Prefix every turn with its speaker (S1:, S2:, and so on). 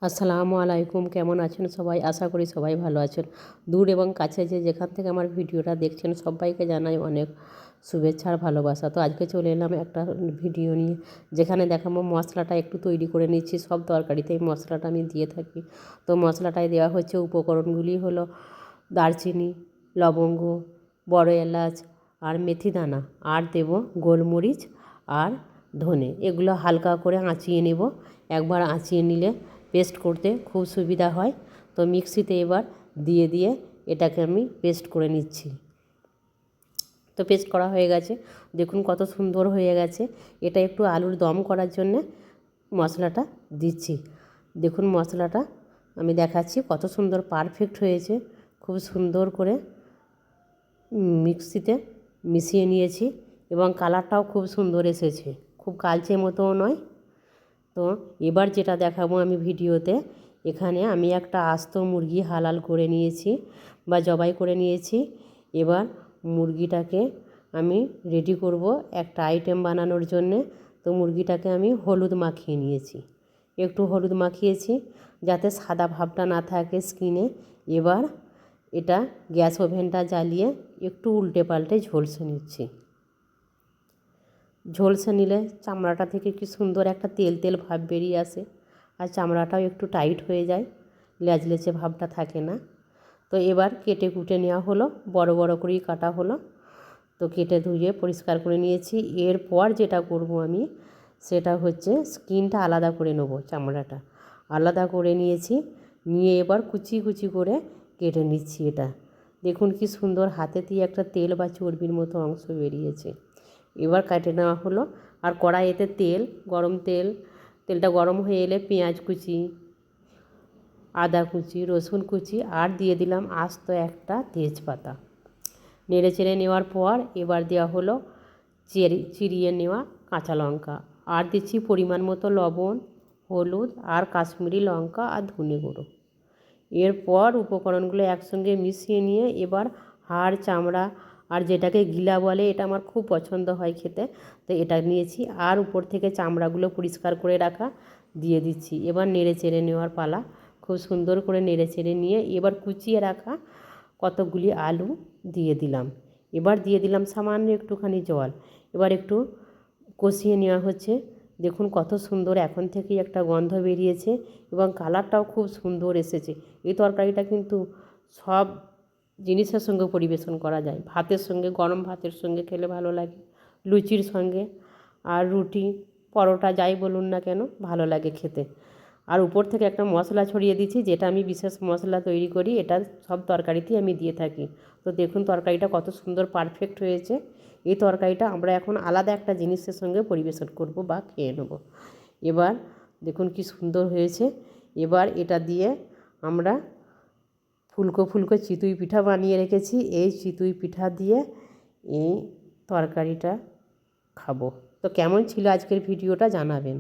S1: আসসালামু আলাইকুম, কেমন আছেন সবাই? আশা করি সবাই ভালো আছেন। দূর এবং কাছে যেখান থেকে আমার ভিডিওটা দেখছেন সবাইকে জানাই অনেক শুভেচ্ছা আর ভালোবাসা। তো আজকে চলে এলাম একটা ভিডিও নিয়ে, যেখানে দেখাবো মশলাটা একটু তৈরি করে নিচ্ছি। সব তরকারিতে এই মশলাটা আমি দিয়ে থাকি। তো মশলাটায় দেওয়া হচ্ছে, উপকরণগুলি হলো দারচিনি, লবঙ্গ, বড় এলাচ আর মেথি দানা, আর দেব গোলমরিচ আর ধনে। এগুলো হালকা করে আঁচিয়ে নেব। একবার আঁচিয়ে নিলে পেস্ট করতে খুব সুবিধা হয়। তো মিক্সিতে এবার দিয়ে এটাকে আমি পেস্ট করে নিচ্ছি। তো পেস্ট করা হয়ে গেছে, দেখুন কত সুন্দর হয়ে গেছে। এটা একটু আলুর দম করার জন্যে মশলাটা দিচ্ছি। দেখুন মশলাটা আমি দেখাচ্ছি কত সুন্দর পারফেক্ট হয়েছে। খুব সুন্দর করে মিক্সিতে মিশিয়ে নিয়েছি এবং কালারটাও খুব সুন্দর এসেছে, খুব কালচে মতোও নয়। তো এবার যেটা দেখাবো আমি ভিডিওতে, এখানে আমি একটা আস্ত মুরগি হালাল করে নিয়েছি বা জবাই করে নিয়েছি। এবার মুরগিটাকে আমি রেডি করব একটা আইটেম বানানোর জন্যে। তো মুরগিটাকে আমি হলুদ মাখিয়ে নিয়েছি, একটু হলুদ মাখিয়েছি যাতে সাদা ভাবটা না থাকে স্কিনে। এবার এটা গ্যাস ওভেনটা জ্বালিয়ে একটু উল্টে পাল্টে ঝলসে নিচ্ছি। ঝলসে নিলে চামড়াটা থেকে কি সুন্দর একটা তেল তেল ভাব বেরিয়ে আসে, আর চামড়াটাও একটু টাইট হয়ে যায়, লেজলেচে ভাবটা থাকে না। তো এবার কেটে কুটে নেওয়া হলো, বড় বড় করেই কাটা হলো। তো কেটে ধুয়ে পরিষ্কার করে নিয়েছি। এরপর যেটা করব আমি, সেটা হচ্ছে স্কিনটা আলাদা করে নেব, চামড়াটা আলাদা করে নিয়েছি। নিয়ে এবার কুচি কুচি করে কেটে নিচ্ছি। এটা দেখুন কি সুন্দর হাতে দিয়ে একটা তেল বা চর্বির মতো অংশ বেরিয়েছে। এবার কেটে নেওয়া হলো। আর কড়াইতে তেলটা গরম হয়ে এলে পেঁয়াজ কুচি, আদা কুচি, রসুন কুচি আর দিয়ে দিলাম আস্ত একটা তেজপাতা। নেড়ে চেড়ে নেওয়ার পর এবার দেওয়া হলো চিরিয়ে নেওয়া কাঁচা লঙ্কা, আর দিচ্ছি পরিমাণ মতো লবণ, হলুদ আর কাশ্মীরি লঙ্কা আর ধনে গুঁড়ো। এরপর উপকরণগুলো একসঙ্গে মিশিয়ে নিয়ে এবার হাড়, চামড়া আর যেটাকে গিলা বলে, এটা আমার খুব পছন্দ হয় খেতে, তো এটা নিয়েছি। আর উপর থেকে চামড়াগুলো পরিষ্কার করে রাখা দিয়ে দিচ্ছি। এবার নেড়ে চেড়ে নেওয়ার পালা। খুব সুন্দর করে নেড়ে চেড়ে নিয়ে এবার কুচিয়ে রাখা কতগুলি আলু দিয়ে দিলাম। এবার দিয়ে দিলাম সামান্য একটুখানি জল। এবার একটু কষিয়ে নেওয়া হচ্ছে। দেখুন কত সুন্দর এখন থেকেই একটা গন্ধ বেরিয়েছে এবং কালারটাও খুব সুন্দর এসেছে। এই তরকারিটা কিন্তু সব জিনিসের সঙ্গে পরিবেশন করা যায়। ভাতের সঙ্গে, গরম ভাতের সঙ্গে খেলে ভালো লাগে, লুচির সঙ্গে, আর রুটি, পরোটা যাই বলুন না কেন ভালো লাগে খেতে। আর উপর থেকে একটা মশলা ছড়িয়ে দিচ্ছি, যেটা আমি বিশেষ মশলা তৈরি করি, এটা সব তরকারিতেই আমি দিয়ে থাকি। তো দেখুন তরকারিটা কত সুন্দর পারফেক্ট হয়েছে। এই তরকারিটা আমরা এখন আলাদা একটা জিনিসের সঙ্গে পরিবেশন করব বা খেয়ে নেব। এবার দেখুন কি সুন্দর হয়েছে। এবার এটা দিয়ে আমরা ফুলকো ফুলকো চিতই পিঠা বানিয়ে রেখেছি, এই চিতই পিঠা দিয়ে এই তরকারিটা খাবো। তো কেমন ছিল আজকের ভিডিওটা জানাবেন।